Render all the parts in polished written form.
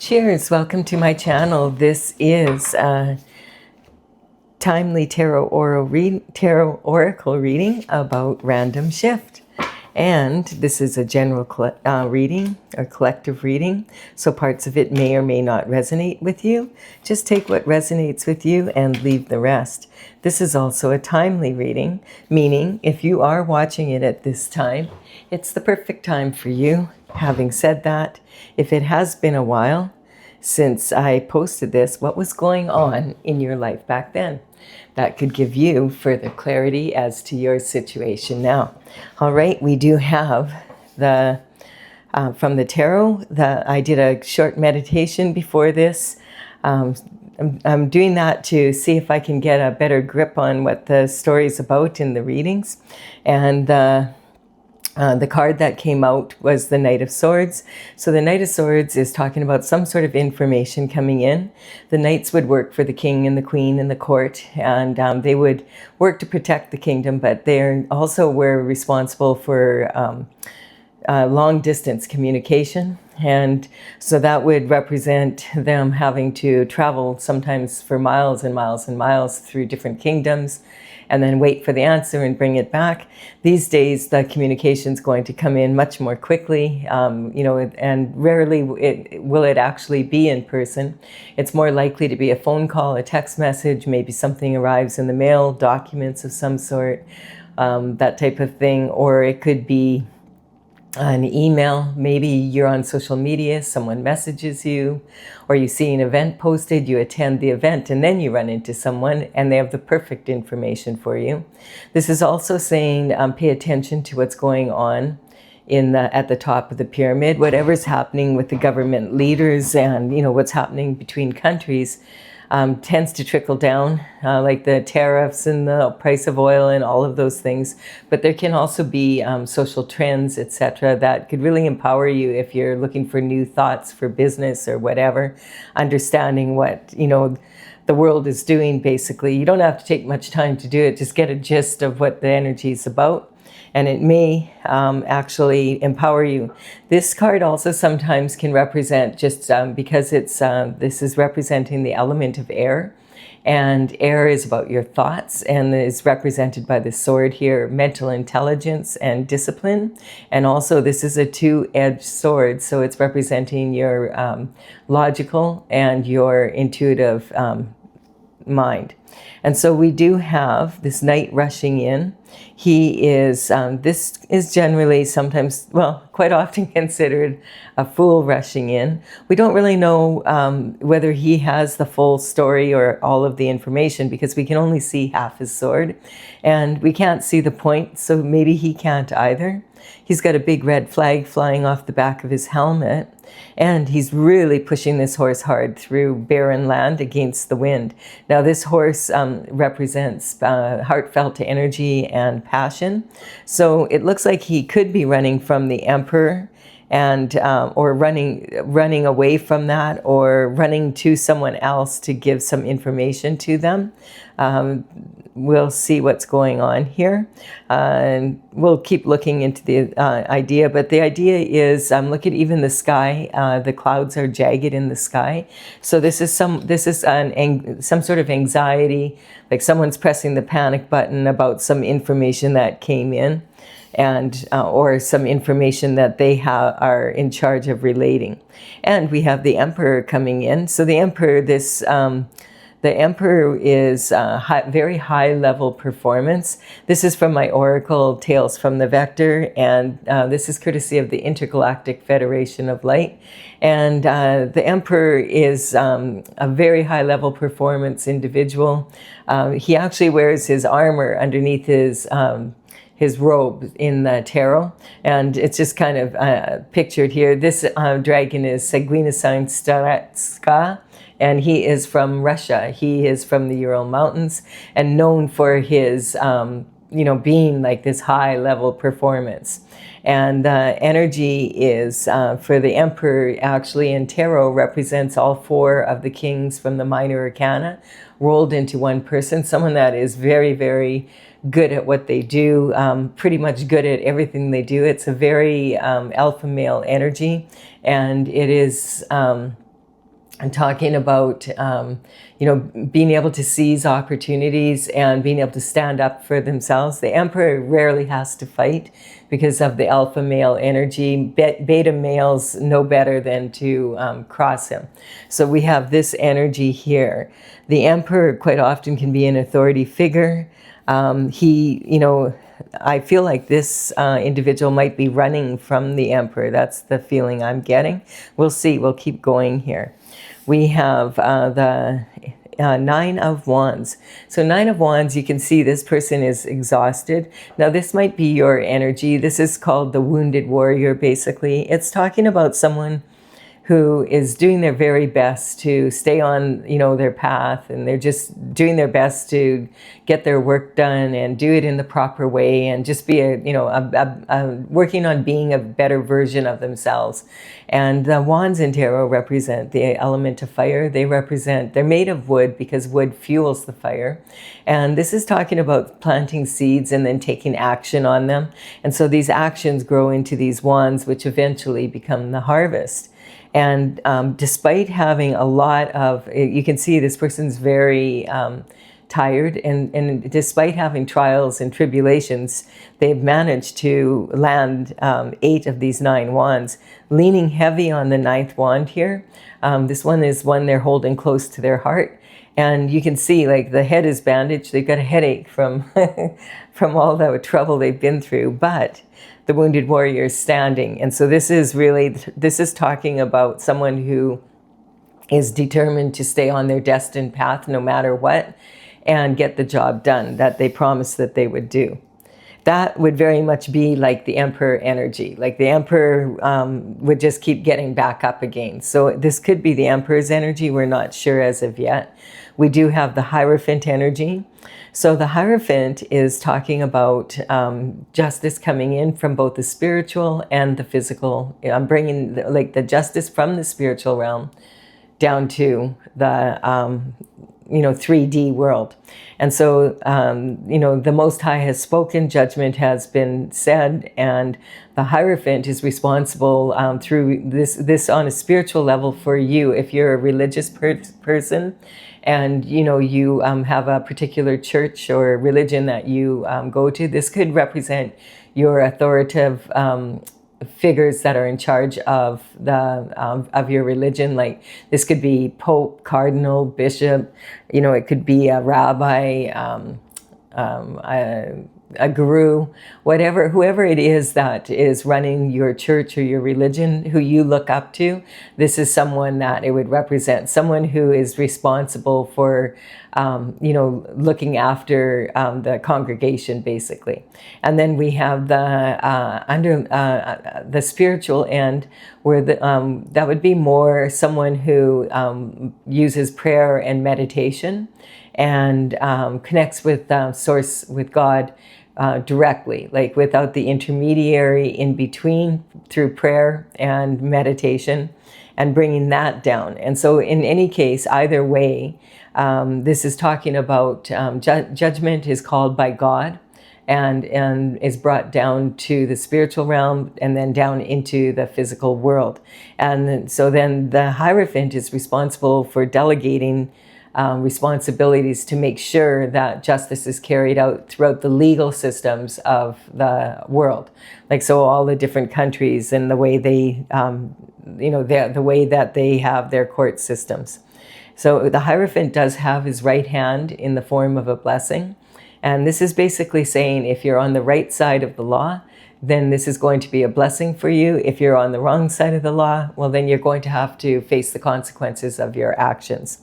Cheers, welcome to my channel. This is a timely tarot oracle reading about random shift. And this is a general reading or collective reading, so parts of it may or may not resonate with you. Just take what resonates with you and leave the rest. This is also a timely reading, meaning if you are watching it at this time, it's the perfect time for you. Having said that, if it has been a while since I posted this, what was going on in your life back then? That could give you further clarity as to your situation now. All right, we do have the from the tarot. I did a short meditation before this. I'm doing that to see if I can get a better grip on what the story is about in the readings. And the card that came out was the Knight of Swords. So the Knight of Swords is talking about some sort of information coming in. The knights would work for the king and the queen and the court, and they would work to protect the kingdom, but they also were responsible for long distance communication. And so that would represent them having to travel sometimes for miles and miles and miles through different kingdoms and then wait for the answer and bring it back. These days, the communication's going to come in much more quickly, and rarely will it actually be in person. It's more likely to be a phone call, a text message, maybe something arrives in the mail, documents of some sort, that type of thing, or it could be an email. Maybe you're on social media, someone messages you, or you see an event posted, you attend the event, and then you run into someone and they have the perfect information for you. This is also saying pay attention to what's going on at the top of the pyramid. Whatever's happening with the government leaders and what's happening between countries tends to trickle down, like the tariffs and the price of oil and all of those things. But there can also be social trends, etc., that could really empower you if you're looking for new thoughts for business or whatever, understanding what, the world is doing, basically. You don't have to take much time to do it. Just get a gist of what the energy is about, and it may actually empower you. This card also sometimes can represent, just because this is representing the element of air, and air is about your thoughts and is represented by the sword here, mental intelligence and discipline. And also this is a two-edged sword, so it's representing your logical and your intuitive mind. And so we do have this knight rushing in. He is, this is generally sometimes, well, quite often considered a fool rushing in. We don't really know whether he has the full story or all of the information, because we can only see half his sword and we can't see the point, so maybe he can't either. He's got a big red flag flying off the back of his helmet, and he's really pushing this horse hard through barren land against the wind. Now this horse represents heartfelt energy and passion. So it looks like he could be running from the emperor, and or running away from that, or running to someone else to give some information to them. We'll see what's going on here. And we'll keep looking into the idea, but the idea is, look at even the sky. The clouds are jagged in the sky. So this is some sort of anxiety, like someone's pressing the panic button about some information that came in, and or some information that they are in charge of relating. And we have the emperor coming in. So the emperor, the emperor is very high level performance. This is from my oracle Tales from the Vector, and this is courtesy of the Intergalactic Federation of Light. And the emperor is a very high level performance individual. He actually wears his armor underneath his robe in the tarot, and it's just kind of pictured here. This dragon is Seguinasynska, and he is from Russia. He is from the Ural Mountains and known for his, being like this high level performance. And the energy is, for the emperor, actually in tarot, represents all four of the kings from the minor arcana rolled into one person, someone that is very, very good at what they do, pretty much good at everything they do. It's a very alpha male energy, and it is I'm talking about, being able to seize opportunities and being able to stand up for themselves. The Emperor rarely has to fight because of the alpha male energy. Beta males know better than to cross him. So we have this energy here. The Emperor quite often can be an authority figure. I feel like this individual might be running from the Emperor. That's the feeling I'm getting. We'll see. We'll keep going here. We have the Nine of Wands. So Nine of Wands, you can see this person is exhausted. Now this might be your energy. This is called the Wounded Warrior, basically. It's talking about someone who is doing their very best to stay on, their path, and they're just doing their best to get their work done and do it in the proper way, and just be working on being a better version of themselves. And the wands in tarot represent the element of fire. They're made of wood because wood fuels the fire. And this is talking about planting seeds and then taking action on them. And so these actions grow into these wands, which eventually become the harvest. And despite having a lot of, you can see this person's very tired, and despite having trials and tribulations, they've managed to land 8 of these 9 wands, leaning heavy on the 9th wand here. This one is one they're holding close to their heart. And you can see, like, the head is bandaged. They've got a headache from from all the trouble they've been through, but the Wounded Warrior is standing. And so this is talking about someone who is determined to stay on their destined path no matter what, and get the job done that they promised that they would do. That would very much be like the Emperor energy. Like the Emperor would just keep getting back up again. So this could be the Emperor's energy. We're not sure as of yet. We do have the Hierophant energy. So the Hierophant is talking about justice coming in from both the spiritual and the physical. I'm bringing the justice from the spiritual realm down to the 3D world. And so, the Most High has spoken, judgment has been said, and the Hierophant is responsible through this on a spiritual level for you. If you're a religious person and, you have a particular church or religion that you go to, this could represent your authoritative figures that are in charge of of your religion. Like this could be Pope, Cardinal, Bishop, it could be a rabbi, a guru, whoever it is that is running your church or your religion, who you look up to. This is someone that it would represent, someone who is responsible for looking after the congregation, basically. And then we have the spiritual end, where that would be more someone who uses prayer and meditation and connects with Source, with God, directly, like without the intermediary in between, through prayer and meditation, and bringing that down. And so in any case, either way, this is talking about judgment is called by God and is brought down to the spiritual realm and then down into the physical world. And so then the Hierophant is responsible for delegating responsibilities to make sure that justice is carried out throughout the legal systems of the world. Like, so all the different countries and the way they, the way that they have their court systems. So the Hierophant does have his right hand in the form of a blessing. And this is basically saying, if you're on the right side of the law, then this is going to be a blessing for you. If you're on the wrong side of the law, well, then you're going to have to face the consequences of your actions.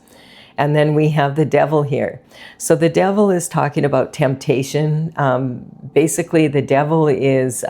And then we have the devil here. So the devil is talking about temptation. Basically, the devil is,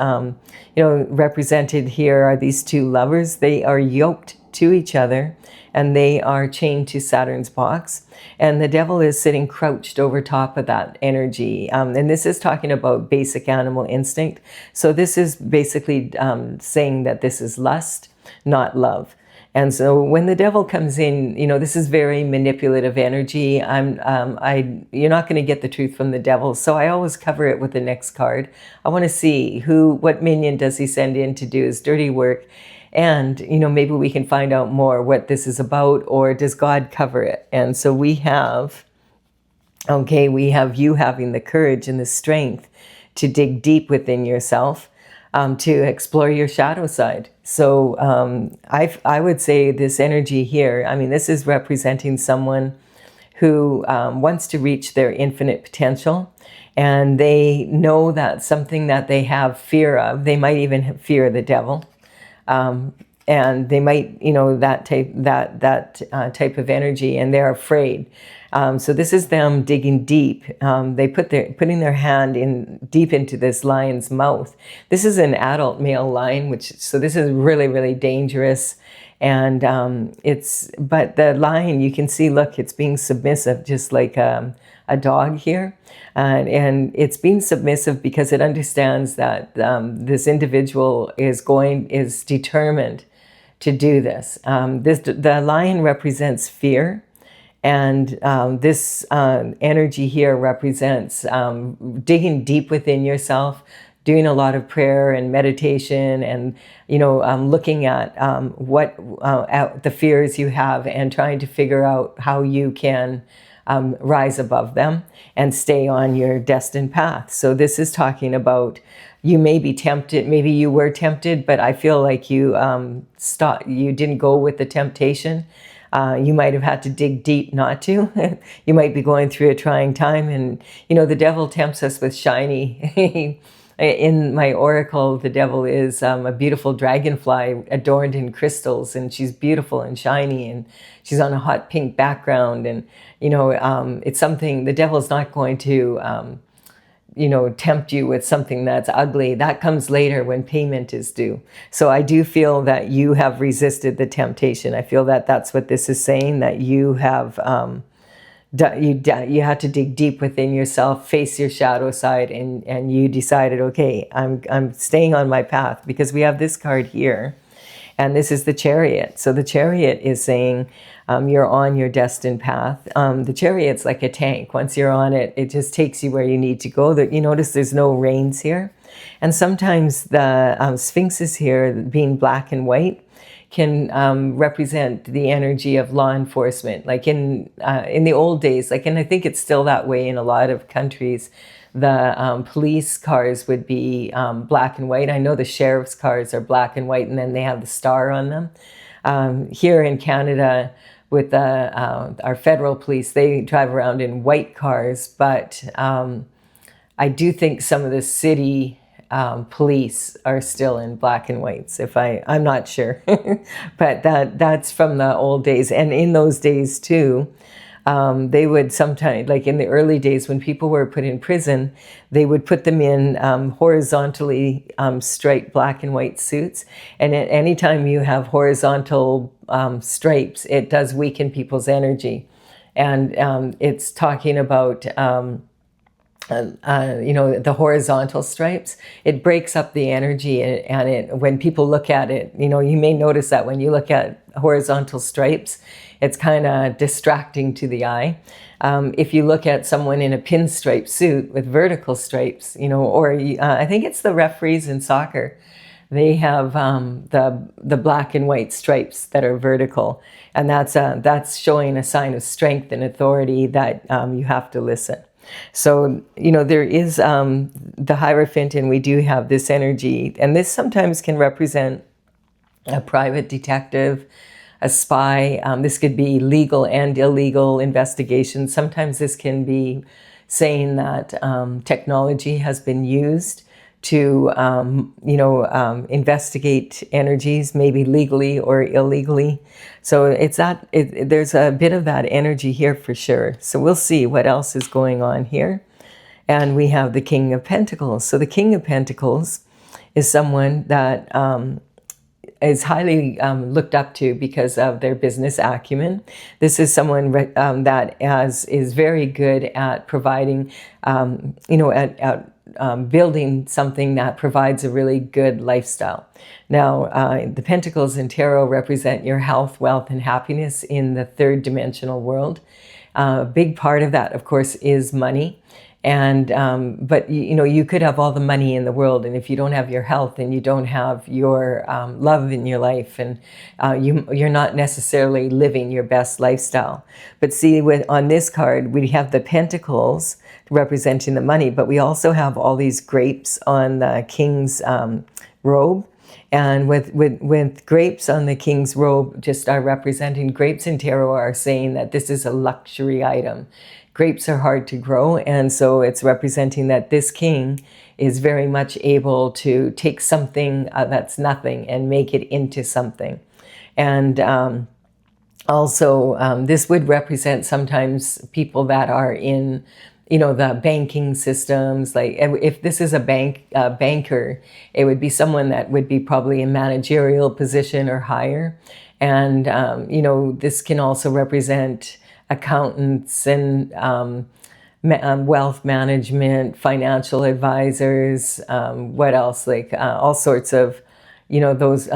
represented here are these two lovers. They are yoked to each other, and they are chained to Saturn's box. And the devil is sitting crouched over top of that energy. And this is talking about basic animal instinct. So this is basically saying that this is lust, not love. And so when the devil comes in, this is very manipulative energy. You're not going to get the truth from the devil. So I always cover it with the next card. I want to see what minion does he send in to do his dirty work. And, you know, maybe we can find out more what this is about, or does God cover it? And so we have, okay, we have you having the courage and the strength to dig deep within yourself, to explore your shadow side. So I would say this energy here, I mean, this is representing someone who wants to reach their infinite potential, and they know that something that they have fear of, they might even fear the devil, and they might, you know, that type of energy, and they're afraid. So this is them digging deep. They putting their hand in deep into this lion's mouth. This is an adult male lion, so this is really, really dangerous. And but the lion, you can see, look, it's being submissive, just like a dog here. And it's being submissive because it understands that this individual is determined to do this. The lion represents fear. And this energy here represents digging deep within yourself, doing a lot of prayer and meditation, and, you know, looking at at the fears you have and trying to figure out how you can rise above them and stay on your destined path. So this is talking about, you may be tempted, maybe you were tempted, but I feel like you you didn't go with the temptation. You might have had to dig deep not to. You might be going through a trying time, and, you know, the devil tempts us with shiny. In my oracle, the devil is a beautiful dragonfly adorned in crystals, and she's beautiful and shiny, and she's on a hot pink background. And, you know, it's something, the devil's not going to, you know, tempt you with something that's ugly. That comes later when payment is due. So I do feel that you have resisted the temptation. I feel that that's what this is saying, that you have, you had to dig deep within yourself, face your shadow side, and you decided, okay, I'm staying on my path, because we have this card here, and this is the Chariot. So the Chariot is saying you're on your destined path. The Chariot's like a tank. Once you're on it, it just takes you where you need to go. You notice there's no reins here, and sometimes the sphinxes here, being black and white, can represent the energy of law enforcement. Like in the old days, like, and I think it's still that way in a lot of countries, the police cars would be black and white. I know the sheriff's cars are black and white, and then they have the star on them. Here in Canada, with our federal police, they drive around in white cars, but I do think some of the city police are still in black and whites. I'm not sure, but that's from the old days. And in those days too, they would sometimes, like in the early days when people were put in prison, they would put them in horizontally striped black and white suits. And at any time you have horizontal stripes, it does weaken people's energy. And it's talking about you know, the horizontal stripes, it breaks up the energy, and when people look at it, you know, you may notice that when you look at horizontal stripes, it's kind of distracting to the eye. If you look at someone in a pinstripe suit with vertical stripes, you know, or I think it's the referees in soccer, they have the black and white stripes that are vertical, and that's showing a sign of strength and authority that you have to listen. So, you know, there is the Hierophant, and we do have this energy, and this sometimes can represent a private detective, a spy. This could be legal and illegal investigation. Sometimes this can be saying that technology has been used to, you know, investigate energies, maybe legally or illegally. So there's a bit of that energy here for sure. So we'll see what else is going on here. And we have the King of Pentacles. So the King of Pentacles is someone that is highly looked up to because of their business acumen. This is someone that is very good at providing, you know, at building something that provides a really good lifestyle. Now, the Pentacles in Tarot represent your health, wealth, and happiness in the third dimensional world. A big part of that, of course, is money. And but you know, you could have all the money in the world, and if you don't have your health and you don't have your love in your life, and you're not necessarily living your best lifestyle. But see, on this card, we have the Pentacles representing the money, but we also have all these grapes on the king's robe. And with grapes on the king's robe, just are representing, grapes in tarot are saying that this is a luxury item. Grapes are hard to grow, and so it's representing that this king is very much able to take something that's nothing and make it into something. And also, this would represent sometimes people that are in, you know, the banking systems. Like if this is a banker, it would be someone that would be probably a managerial position or higher. And, you know, this can also represent accountants and wealth management, financial advisors, what else? Like all sorts of, you know, those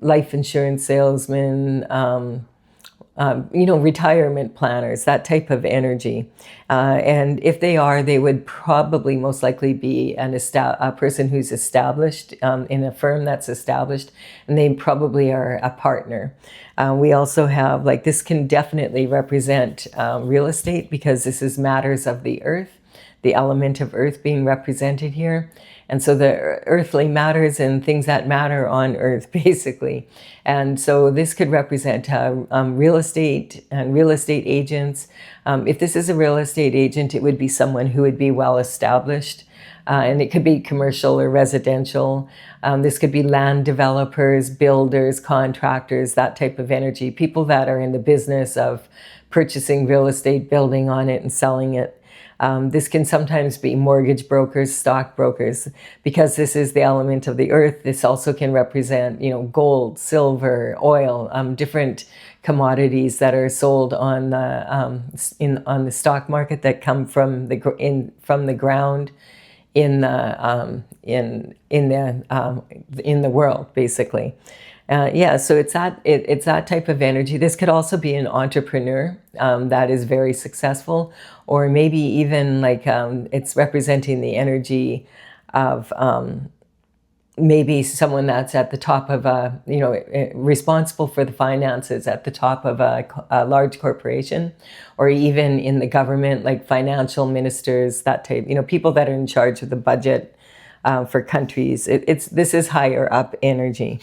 life insurance salesmen, you know, retirement planners, that type of energy. And if they are, they would probably most likely be a person who's established in a firm that's established, and they probably are a partner. We also have, like, this can definitely represent real estate, because this is matters of the earth, the element of earth being represented here. And so the earthly matters and things that matter on earth, basically. And so this could represent real estate and real estate agents. If this is a real estate agent, it would be someone who would be well established. And it could be commercial or residential. This could be land developers, builders, contractors, that type of energy. People that are in the business of purchasing real estate, building on it, and selling it. This can sometimes be mortgage brokers, stock brokers, because this is the element of the earth. This also can represent, you know, gold, silver, oil, different commodities that are sold on the on the stock market that come from the ground in the world, basically. Yeah, so it's that type of energy. This could also be an entrepreneur that is very successful, or maybe even like it's representing the energy of maybe someone that's at the top of a, you know, responsible for the finances at the top of a large corporation, or even in the government, like financial ministers, that type, you know, people that are in charge of the budget for countries. This is higher up energy.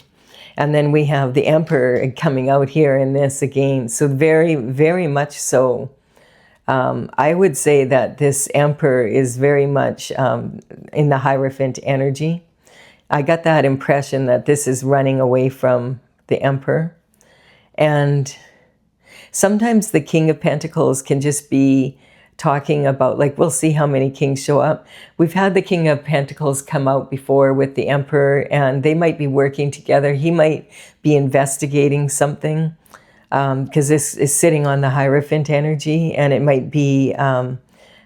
And then we have the Emperor coming out here in this again. So very, very much so. I would say that this Emperor is very much in the Hierophant energy. I got that impression that this is running away from the Emperor. And sometimes the King of Pentacles can just be talking about, like, we'll see how many kings show up. We've had the King of Pentacles come out before with the Emperor, and they might be working together. He might be investigating something, because this is sitting on the Hierophant energy, and it might be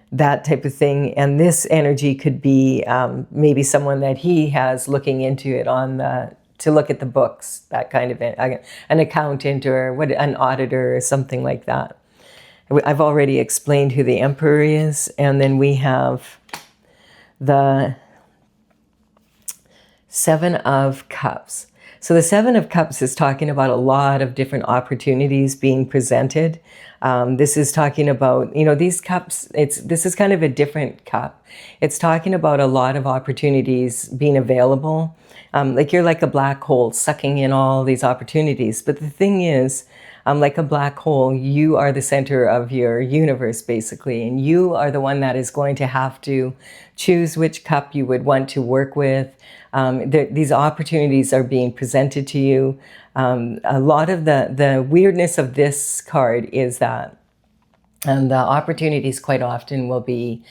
that type of thing. And this energy could be maybe someone that he has looking into it to look at the books, that kind of an accountant or an auditor or something like that. I've already explained who the Emperor is. And then we have the Seven of Cups. So the Seven of Cups is talking about a lot of different opportunities being presented. This is talking about, you know, these cups, this is kind of a different cup. It's talking about a lot of opportunities being available. Like you're like a black hole sucking in all these opportunities. But the thing is, like a black hole, you are the center of your universe, basically, and you are the one that is going to have to choose which cup you would want to work with. These opportunities are being presented to you. A lot of the weirdness of this card is that the opportunities quite often will be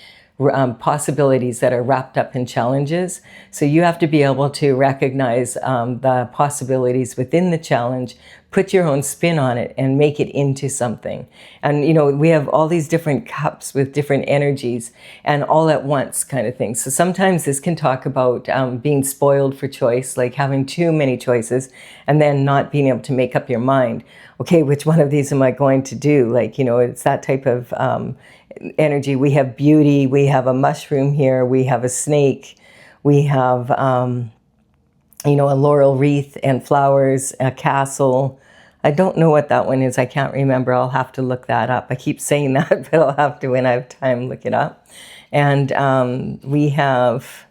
possibilities that are wrapped up in challenges. So you have to be able to recognize the possibilities within the challenge, put your own spin on it, and make it into something. And, you know, we have all these different cups with different energies and all at once kind of thing. So sometimes this can talk about being spoiled for choice, like having too many choices and then not being able to make up your mind. Okay, which one of these am I going to do? Like, you know, it's that type of energy. We have beauty, we have a mushroom here, we have a snake, we have, you know, a laurel wreath and flowers, a castle. I don't know what that one is. I can't remember. I'll have to look that up. I keep saying that, but I'll have to, when I have time, look it up. And we have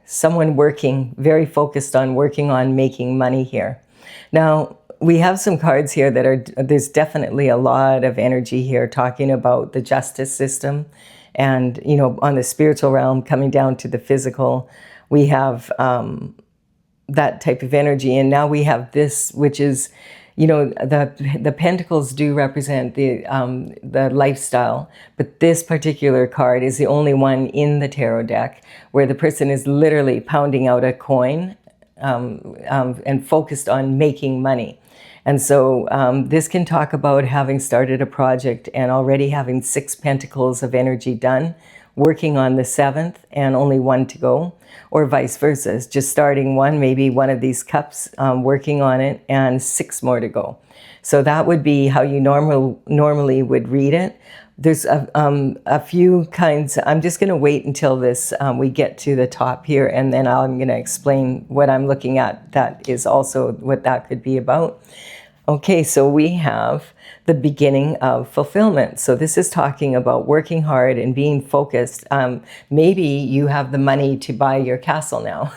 someone working, very focused on working on making money here. Now, we have some cards here that are, there's definitely a lot of energy here talking about the justice system and, you know, on the spiritual realm coming down to the physical. We have that type of energy. And now we have this, which is, you know, the pentacles do represent the lifestyle, but this particular card is the only one in the tarot deck where the person is literally pounding out a coin and focused on making money. And so this can talk about having started a project and already having 6 pentacles of energy done, working on the 7th and only 1 to go, or vice versa, just starting one, maybe one of these cups, working on it, and 6 more to go. So that would be how you normally would read it. There's a few kinds. I'm just going to wait until this we get to the top here, and then I'm going to explain what I'm looking at. That is also what that could be about. Okay, so we have the beginning of fulfillment. So this is talking about working hard and being focused. Maybe you have the money to buy your castle now.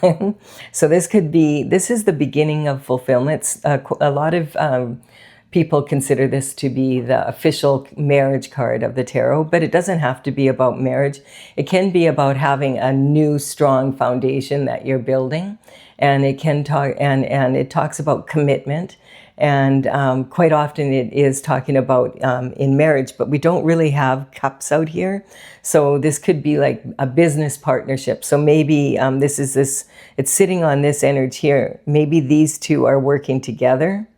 So this is the beginning of fulfillment. A lot of people consider this to be the official marriage card of the tarot, but it doesn't have to be about marriage. It can be about having a new strong foundation that you're building, and it can talk and it talks about commitment. And quite often it is talking about in marriage, but we don't really have cups out here. So this could be like a business partnership. So maybe it's sitting on this energy here. Maybe these two are working together.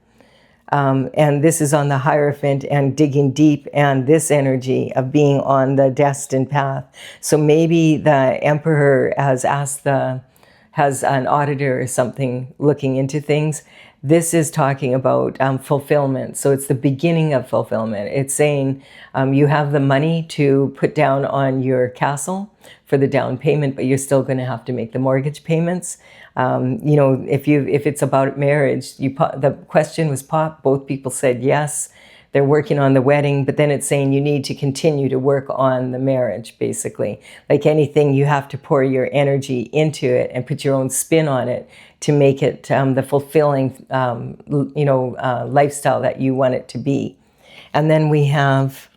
And this is on the Hierophant and digging deep, and this energy of being on the destined path. So maybe the Emperor has has an auditor or something looking into things. This is talking about fulfillment. So it's the beginning of fulfillment. It's saying you have the money to put down on your castle for the down payment, but you're still going to have to make the mortgage payments. You know, if it's about marriage, the question was popped. Both people said yes. They're working on the wedding, but then it's saying you need to continue to work on the marriage, basically. Like anything, you have to pour your energy into it and put your own spin on it to make it the fulfilling, lifestyle that you want it to be. And then we have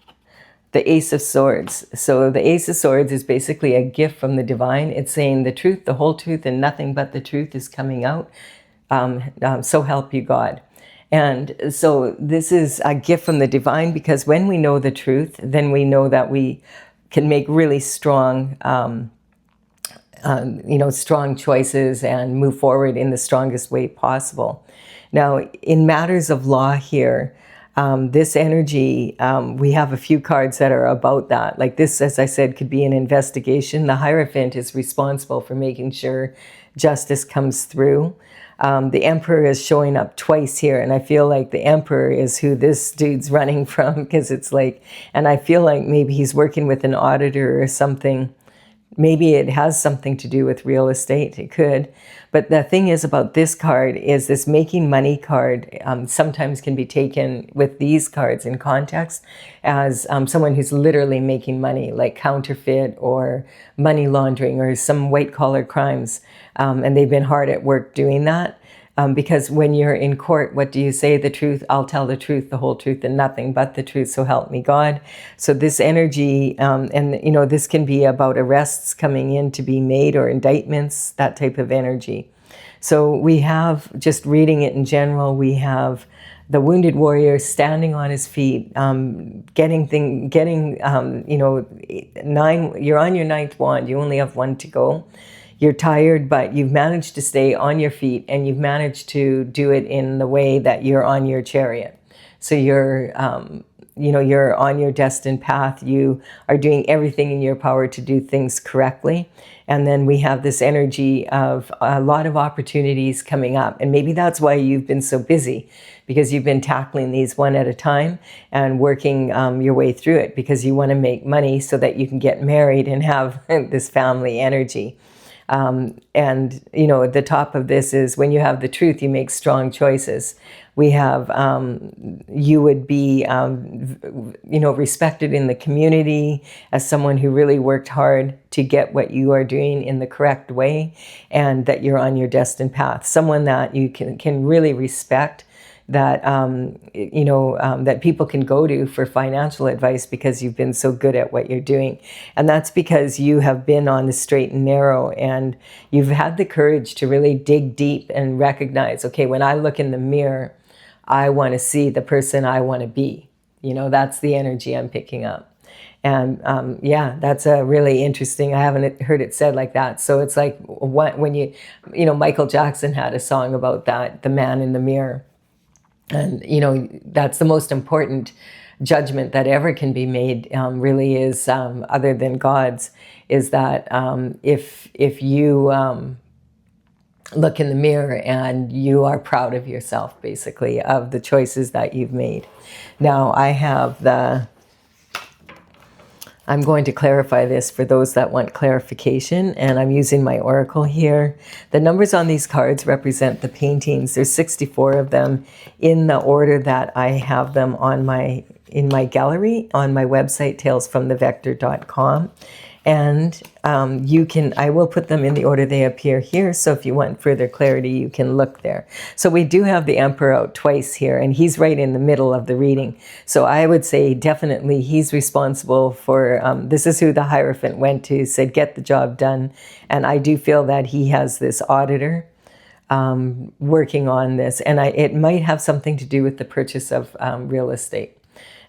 the Ace of Swords. So the Ace of Swords is basically a gift from the divine. It's saying the truth, the whole truth, and nothing but the truth is coming out. So help you God. And so this is a gift from the divine, because when we know the truth, then we know that we can make really strong, strong choices and move forward in the strongest way possible. Now, in matters of law here, this energy, we have a few cards that are about that. Like this, as I said, could be an investigation. The Hierophant is responsible for making sure justice comes through. The Emperor is showing up twice here, and I feel like the Emperor is who this dude's running from, because it's like, and I feel like maybe he's working with an auditor or something. Maybe it has something to do with real estate. It could. But the thing is about this card is this making money card sometimes can be taken with these cards in context as someone who's literally making money, like counterfeit or money laundering or some white collar crimes. And they've been hard at work doing that. Because when you're in court, what do you say? The truth, I'll tell the truth, the whole truth, and nothing but the truth, so help me God. So this energy, this can be about arrests coming in to be made or indictments, that type of energy. So we have, just reading it in general, we have the wounded warrior standing on his feet, you're on your 9th wand, you only have 1 to go. You're tired, but you've managed to stay on your feet, and you've managed to do it in the way that you're on your chariot. So you're you know, you're on your destined path. You are doing everything in your power to do things correctly. And then we have this energy of a lot of opportunities coming up. And maybe that's why you've been so busy, because you've been tackling these one at a time and working your way through it, because you want to make money so that you can get married and have this family energy. And, you know, at the top of this is when you have the truth, you make strong choices. We have, you would be, you know, respected in the community as someone who really worked hard to get what you are doing in the correct way, and that you're on your destined path. Someone that you can really respect, that, you know, that people can go to for financial advice because you've been so good at what you're doing. And that's because you have been on the straight and narrow, and you've had the courage to really dig deep and recognize, okay, when I look in the mirror, I want to see the person I want to be. You know, that's the energy I'm picking up. And yeah, that's a really interesting, I haven't heard it said like that. So it's like when you know, Michael Jackson had a song about that, the man in the mirror. And, you know, that's the most important judgment that ever can be made, really is, other than God's, is that if you look in the mirror and you are proud of yourself, basically, of the choices that you've made. Now, I'm going to clarify this for those that want clarification, and I'm using my oracle here. The numbers on these cards represent the paintings. There's 64 of them in the order that I have them on in my gallery on my website, talesfromthevector.com. And I will put them in the order they appear here. So if you want further clarity, you can look there. So we do have the Emperor out twice here, and he's right in the middle of the reading. So I would say definitely he's responsible for, this is who the Hierophant went to, said, get the job done. And I do feel that he has this auditor working on this. And it might have something to do with the purchase of real estate.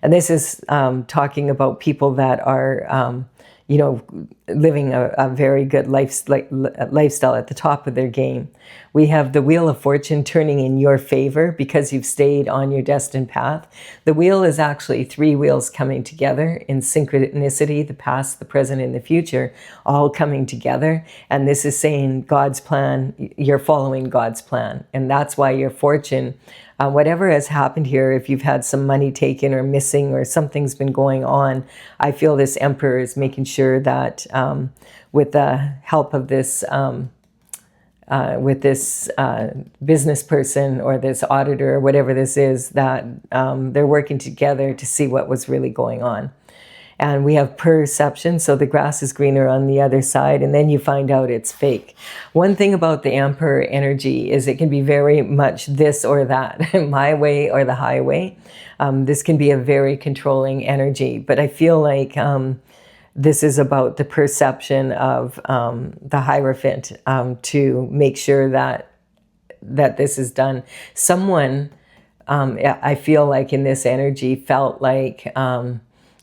And this is talking about people that are, you know, living a very good lifestyle at the top of their game. We have the Wheel of Fortune turning in your favor because you've stayed on your destined path. The wheel is actually 3 wheels coming together in synchronicity, the past, the present, and the future, all coming together. And this is saying God's plan, you're following God's plan. And that's why your fortune, whatever has happened here, if you've had some money taken or missing or something's been going on, I feel this Emperor is making sure that with the help of this business person or this auditor or whatever this is, that they're working together to see what was really going on. And we have perception, so the grass is greener on the other side, and then you find out it's fake. One thing about the Emperor energy is it can be very much this or that, my way or the highway. This can be a very controlling energy, but I feel like this is about the perception of the Hierophant to make sure that this is done. Someone, I feel like in this energy, felt like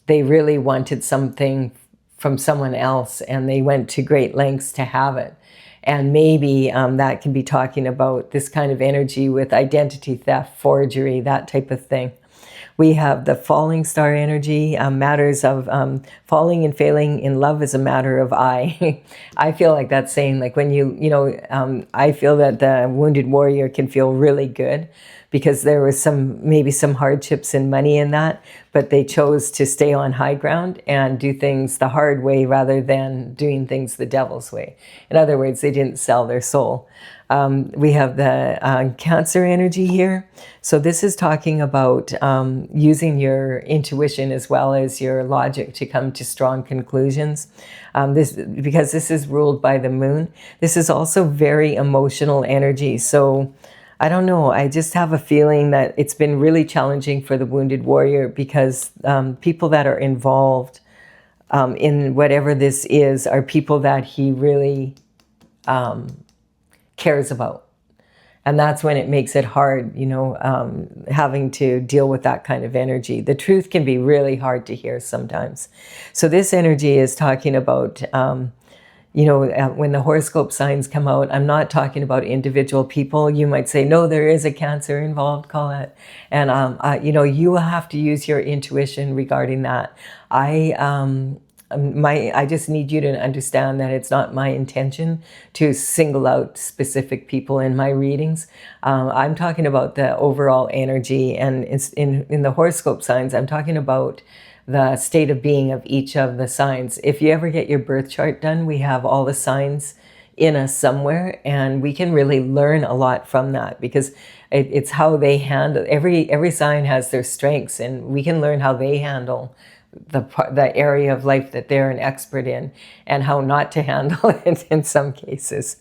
they really wanted something from someone else, and they went to great lengths to have it. And maybe that can be talking about this kind of energy with identity theft, forgery, that type of thing. We have the falling star energy, matters of falling and failing in love is a matter of I. I feel like that's saying, like, when I feel that the wounded warrior can feel really good because there was maybe some hardships and money in that, but they chose to stay on high ground and do things the hard way rather than doing things the devil's way. In other words, they didn't sell their soul. We have the Cancer energy here. So this is talking about using your intuition as well as your logic to come to strong conclusions. Because this is ruled by the moon. This is also very emotional energy. So I don't know, I just have a feeling that it's been really challenging for the wounded warrior because people that are involved in whatever this is are people that he really cares about. And that's when it makes it hard, having to deal with that kind of energy. The truth can be really hard to hear sometimes. So this energy is talking about, when the horoscope signs come out, I'm not talking about individual people. You might say, no, there is a Cancer involved, Colette. And, you will have to use your intuition regarding that. I just need you to understand that it's not my intention to single out specific people in my readings. I'm talking about the overall energy, and in the horoscope signs, I'm talking about the state of being of each of the signs. If you ever get your birth chart done, we have all the signs in us somewhere, and we can really learn a lot from that, because it's how they handle, every sign has their strengths, and we can learn how they handle the area of life that they're an expert in, and how not to handle it in some cases.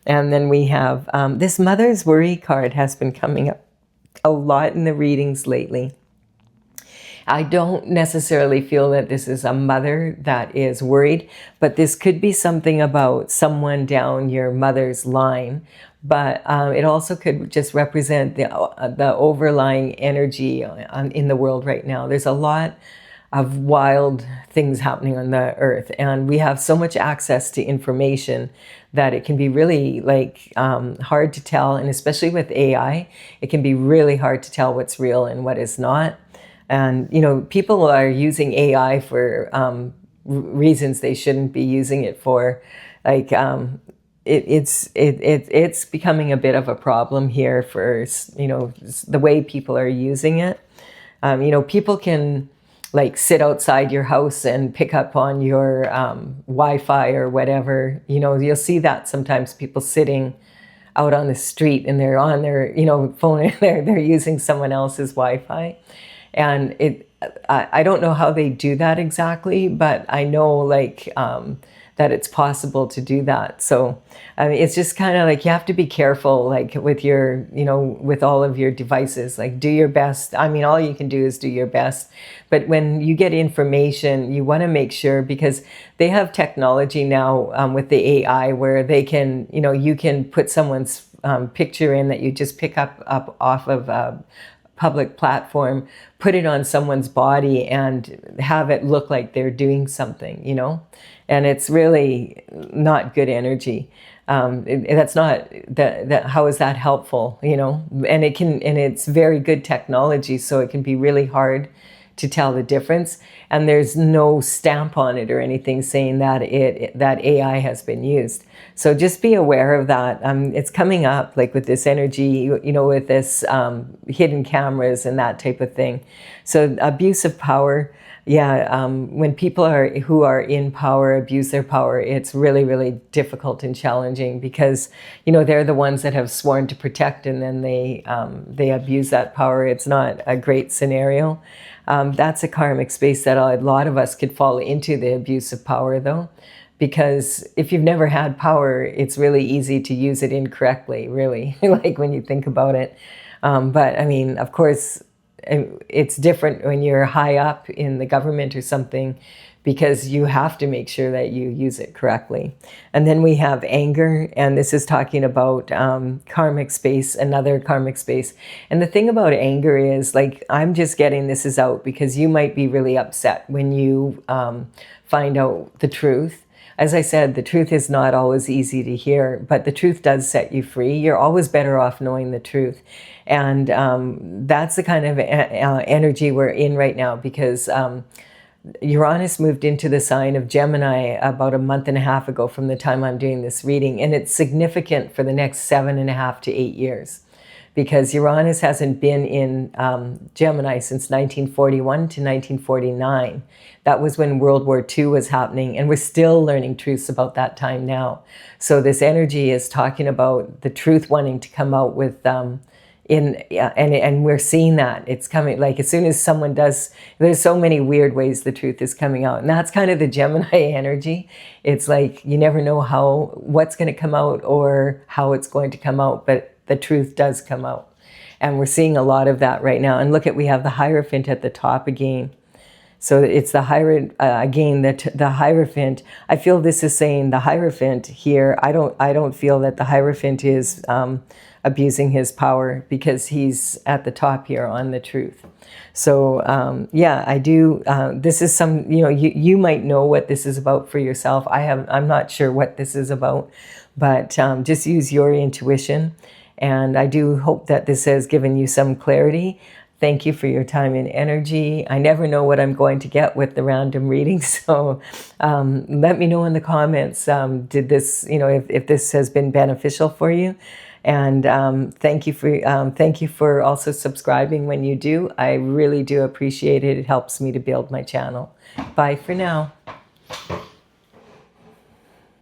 And then we have this Mother's Worry card has been coming up a lot in the readings lately. I don't necessarily feel that this is a mother that is worried, but this could be something about someone down your mother's line. But it also could just represent the overlying energy in the world right now. There's a lot of wild things happening on the earth, and we have so much access to information that it can be really hard to tell. And especially with AI, it can be really hard to tell what's real and what is not. And, people are using AI for reasons they shouldn't be using it for. It's becoming a bit of a problem here for, the way people are using it. People can sit outside your house and pick up on your Wi-Fi or whatever. You'll see that sometimes, people sitting out on the street and they're on their, phone, and they're using someone else's Wi-Fi. And I don't know how they do that exactly, but I know that it's possible to do that. So it's just kind of you have to be careful, with your, with all of your devices, do your best. All you can do is do your best. But when you get information, you want to make sure, because they have technology now with the AI where they can, you can put someone's picture in that you just pick up off of a public platform, put it on someone's body and have it look like they're doing something, and it's really not good energy. That's not that. How is that helpful? And it's very good technology, so it can be really hard to tell the difference. And there's no stamp on it or anything saying that that AI has been used. So just be aware of that. It's coming up with this energy, with this hidden cameras and that type of thing. So abuse of power. Yeah, when people who are in power abuse their power, it's really, really difficult and challenging, because they're the ones that have sworn to protect, and then they abuse that power. It's not a great scenario. That's a karmic space that a lot of us could fall into, the abuse of power, though, because if you've never had power, it's really easy to use it incorrectly, really, when you think about it. But of course, it's different when you're high up in the government or something, because you have to make sure that you use it correctly. And then we have anger, and this is talking about karmic space, another karmic space. And the thing about anger is, I'm just getting this is out because you might be really upset when you find out the truth. As I said, the truth is not always easy to hear, but the truth does set you free. You're always better off knowing the truth. And that's the kind of energy we're in right now, because Uranus moved into the sign of Gemini about a month and a half ago from the time I'm doing this reading. And it's significant for the next 7.5 to 8 years, because Uranus hasn't been in Gemini since 1941 to 1949. That was when World War II was happening, and we're still learning truths about that time now. So this energy is talking about the truth wanting to come out with and we're seeing that it's coming. As soon as someone does, there's so many weird ways the truth is coming out, and that's kind of the Gemini energy. It's you never know what's going to come out or how it's going to come out, but the truth does come out, and we're seeing a lot of that right now. And look we have the Hierophant at the top again. So it's the again, the Hierophant. I feel this is saying the Hierophant here. I don't feel that the Hierophant is abusing his power, because he's at the top here on the truth. So yeah, I do. This is some, you might know what this is about for yourself. I'm not sure what this is about, but just use your intuition. And I do hope that this has given you some clarity. Thank you for your time and energy. I never know what I'm going to get with the random readings, so let me know in the comments, did this, if this has been beneficial for you. And thank you for also subscribing when you do. I really do appreciate it. It helps me to build my channel. Bye for now.